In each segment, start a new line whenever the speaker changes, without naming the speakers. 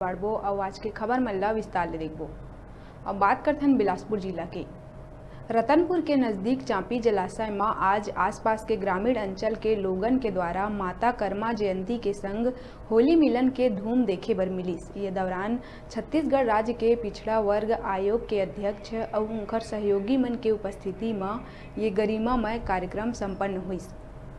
बाड़बो और आज के खबर मल्ला विस्तार ले देखबो। अब बात करते हैं बिलासपुर जिला के रतनपुर के नज़दीक चांपी जलाशय में आज आसपास के ग्रामीण अंचल के लोगन के द्वारा माता कर्मा जयंती के संग होली मिलन के धूम देखे बर मिलिस। ये दौरान छत्तीसगढ़ राज्य के पिछड़ा वर्ग आयोग के अध्यक्ष और उनकर सहयोगी मन के उपस्थिति में ये गरिमामय कार्यक्रम संपन्न हुईस।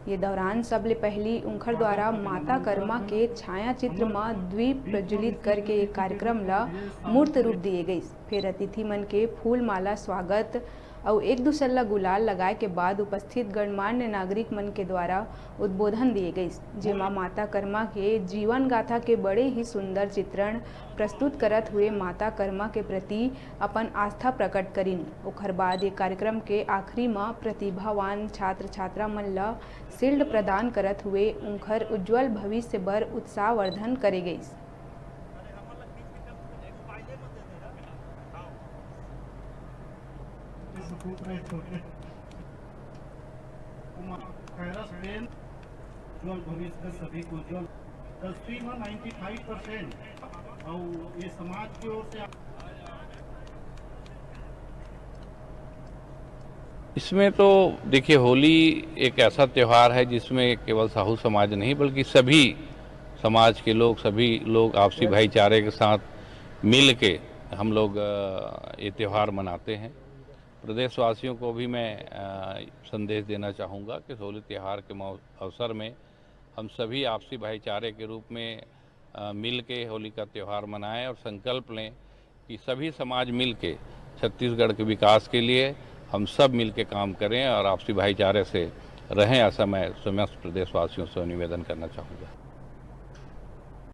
ये दौरान सबले पहली उनकर द्वारा माता कर्मा के छाया चित्र में द्वीप प्रज्वलित करके एक कार्यक्रम ला मूर्त रूप दिए गई। फिर अतिथि मन के फूल माला स्वागत और एक दूसरे ला गुलाल लगाए के बाद उपस्थित गणमान्य नागरिक मन के द्वारा उद्बोधन दिए गई, जेमा माता कर्मा के जीवन गाथा के बड़े ही सुंदर चित्रण प्रस्तुत करत हुए माता कर्मा के प्रति अपन आस्था प्रकट करिन। ओखर बाद एक कार्यक्रम के आखिरी में प्रतिभावान छात्र छात्रा मन ला शील्ड प्रदान करत हुए उनकर उज्जवल भविष्य बर उत्साहवर्धन करे गई।
भविष्य सभी को उज्जवल 95% और ये समाज की ओर से
इसमें तो देखिए, होली एक ऐसा त्यौहार है जिसमें केवल साहू समाज नहीं बल्कि सभी समाज के लोग, सभी लोग आपसी भाईचारे के साथ मिल के हम लोग ये त्यौहार मनाते हैं। प्रदेशवासियों को भी मैं संदेश देना चाहूँगा कि होली त्यौहार के अवसर में हम सभी आपसी भाईचारे के रूप में मिल के होली का त्यौहार मनाएं और संकल्प लें कि सभी समाज मिल के छत्तीसगढ़ के विकास के लिए हम सब मिल के काम करें और आपसी भाईचारे से रहें। ऐसा मैं समस्त प्रदेशवासियों से निवेदन करना चाहूँगा।